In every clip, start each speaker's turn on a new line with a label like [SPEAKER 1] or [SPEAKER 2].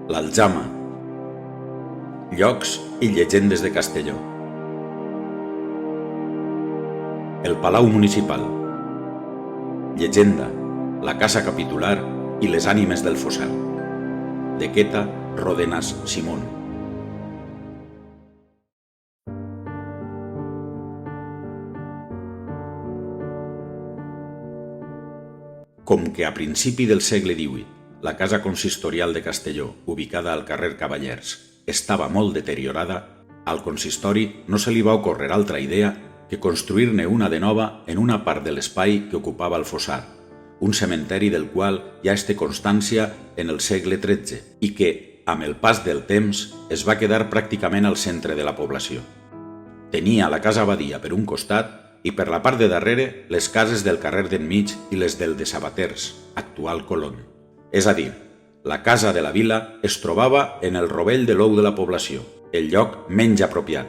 [SPEAKER 1] l'Aljama. Llocs i llegendes de Castelló. El Palau Municipal. Llegenda, la Casa Capitular i les ànimes del fossar. De Queta Ródenas Simón. Com que a principi del segle XVIII la casa consistorial de Castelló, ubicada al carrer Cavallers, estava molt deteriorada, al consistori no se li va ocórrer altra idea que construir-ne una de nova en una part de l'espai que ocupava el fossar, un cementeri del qual ja es té constància en el segle XIII i que, amb el pas del temps, es va quedar pràcticament al centre de la població. Tenia la casa abadia per un costat i per la part de darrere les cases del carrer d'enmig i les del de Sabaters, actual Colón. És a dir, la casa de la vila es trobava en el rovell de l'ou de la població, el lloc menys apropiat,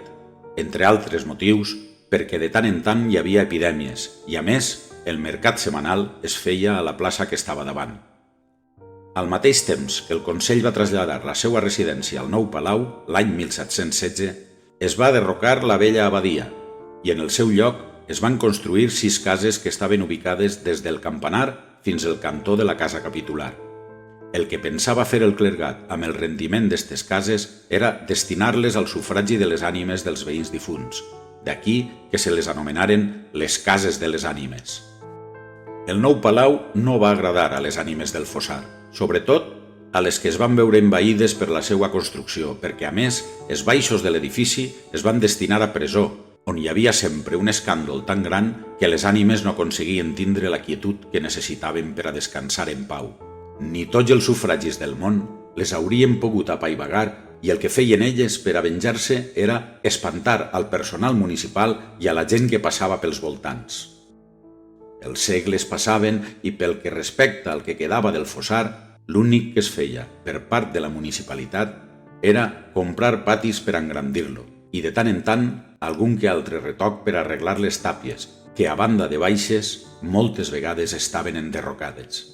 [SPEAKER 1] entre altres motius perquè de tant en tant hi havia epidèmies i, a més, el mercat setmanal es feia a la plaça que estava davant. Al mateix temps que el Consell va traslladar la seva residència al nou palau, l'any 1716, es va derrocar la vella abadia i en el seu lloc es van construir 6 cases que estaven ubicades des del campanar fins al cantó de la casa capitular. El que pensava fer el clergat amb el rendiment d'estes cases era destinar-les al sufragi de les ànimes dels veïns difunts, d'aquí que se les anomenaren les cases de les ànimes. El nou palau no va agradar a les ànimes del fossar, sobretot a les que es van veure envaïdes per la seva construcció, perquè a més els baixos de l'edifici es van destinar a presó, on hi havia sempre un escàndol tan gran que les ànimes no aconseguien tindre la quietud que necessitaven per a descansar en pau. Ni tots els sufragis del món les haurien pogut apaivagar i el que feien elles per a venjar-se era espantar al personal municipal i a la gent que passava pels voltants. Els segles passaven i pel que respecta al que quedava del fossar, l'únic que es feia per part de la municipalitat era comprar patis per engrandir-lo i de tant en tant algun que altre retoc per arreglar les tàpies, que a banda de baixes moltes vegades estaven enderrocades.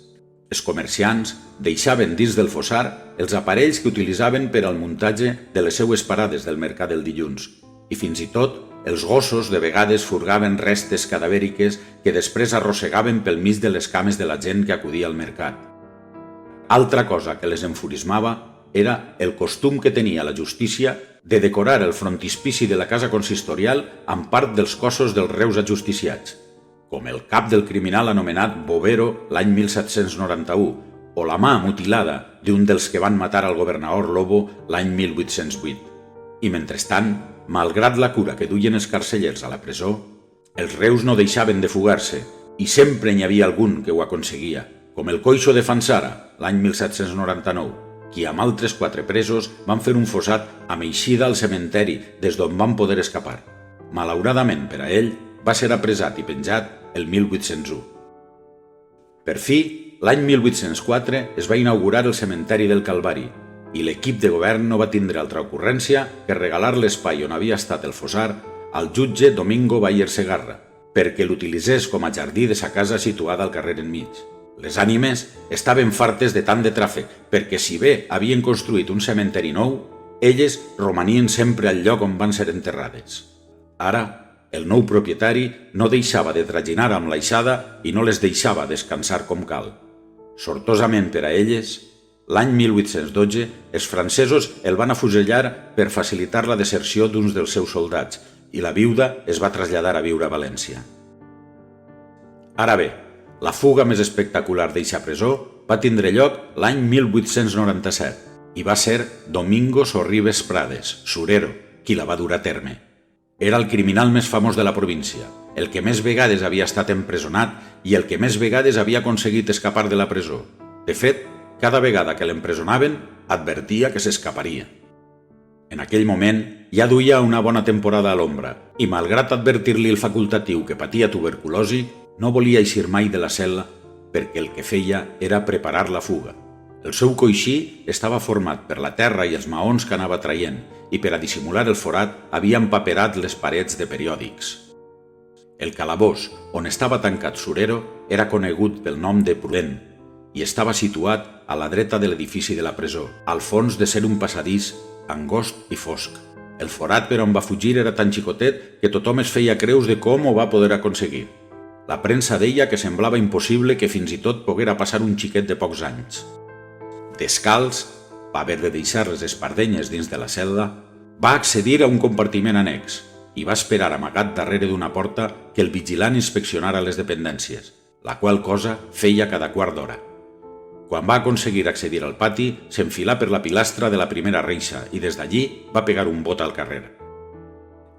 [SPEAKER 1] Els comerciants deixaven dins del fossar els aparells que utilitzaven per al muntatge de les seues parades del mercat del dilluns i fins i tot els gossos de vegades furgaven restes cadavèriques que després arrossegaven pel mig de les cames de la gent que acudia al mercat. Altra cosa que les enfurismava era el costum que tenia la justícia de decorar el frontispici de la casa consistorial amb part dels cossos dels reus ajusticiats, com el cap del criminal anomenat Bovero l'any 1791 o la mà mutilada d'un dels que van matar al governador Lobo l'any 1808. I mentrestant, malgrat la cura que duien els carcellers a la presó, els reus no deixaven de fugar-se i sempre n'hi havia algun que ho aconseguia, com el Coixo de Fanzara l'any 1799, qui amb altres 4 presos van fer un fossat amb eixida al cementeri des d'on van poder escapar. Malauradament per a ell, va ser apressat i penjat el 1801. Per fi, l'any 1804 es va inaugurar el cementeri del Calvari i l'equip de govern no va tindre altra ocurrència que regalar l'espai on havia estat el fossar al jutge Domingo Bayer Segarra perquè l'utilitzés com a jardí de sa casa situada al carrer enmig. Les ànimes estaven fartes de tant de tràfic perquè si bé havien construït un cementeri nou, elles romanien sempre al lloc on van ser enterrades. Ara, el nou propietari no deixava de traginar amb l'aixada i no les deixava descansar com cal. Sortosament per a elles, l'any 1812 els francesos el van afusellar per facilitar la deserció d'uns dels seus soldats i la viuda es va traslladar a viure a València. Ara bé, la fuga més espectacular d'eixa presó va tindre lloc l'any 1897 i va ser Domingo Sorribes Prades, surero, qui la va dur a terme. Era el criminal més famós de la província, el que més vegades havia estat empresonat i el que més vegades havia aconseguit escapar de la presó. De fet, cada vegada que l'empresonaven, advertia que s'escaparia. En aquell moment ja duia una bona temporada a l'ombra i, malgrat advertir-li el facultatiu que patia tuberculosi, no volia eixir mai de la cel·la perquè el que feia era preparar la fuga. El seu coixí estava format per la terra i els maons que anava traient i per a dissimular el forat havia empaperat les parets de periòdics. El calabós on estava tancat Surero era conegut pel nom de Prudent i estava situat a la dreta de l'edifici de la presó, al fons de ser un passadís angost i fosc. El forat per on va fugir era tan xicotet que tothom es feia creus de com ho va poder aconseguir. La premsa deia que semblava impossible que fins i tot poguera passar un xiquet de pocs anys. Descalç, va haver de deixar les espardenyes dins de la cel·la, va accedir a un compartiment annex i va esperar amagat darrere d'una porta que el vigilant inspeccionara les dependències, la qual cosa feia cada quart d'hora. Quan va aconseguir accedir al pati, s'enfilà per la pilastra de la primera reixa i des d'allí va pegar un bot al carrer.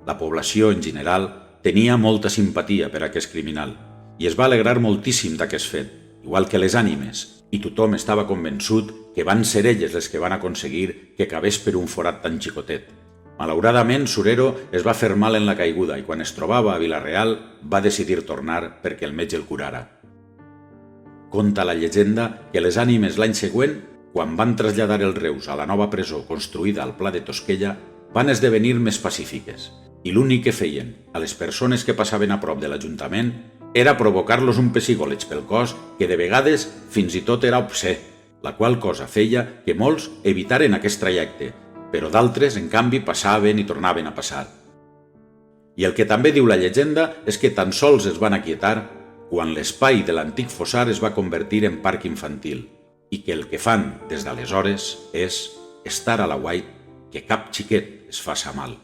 [SPEAKER 1] La població, en general, tenia molta simpatia per aquest criminal i es va alegrar moltíssim d'aquest fet, igual que les ànimes, i tothom estava convençut que van ser elles les que van aconseguir que cabés per un forat tan xicotet. Malauradament, Surero es va fer mal en la caiguda i quan es trobava a Vila-real va decidir tornar perquè el metge el curara. Conta la llegenda que les ànimes l'any següent, quan van traslladar els Reus a la nova presó construïda al Pla de Tosquella, van esdevenir més pacífiques i l'únic que feien a les persones que passaven a prop de l'Ajuntament era provocar-los un pessigoleig pel cos que de vegades fins i tot era obscè, la qual cosa feia que molts evitaren aquest trajecte, però d'altres, en canvi, passaven i tornaven a passar. I el que també diu la llegenda és que tan sols es van aquietar quan l'espai de l'antic fossar es va convertir en parc infantil i que el que fan des d'aleshores és estar a l'aguait que cap xiquet es faça mal.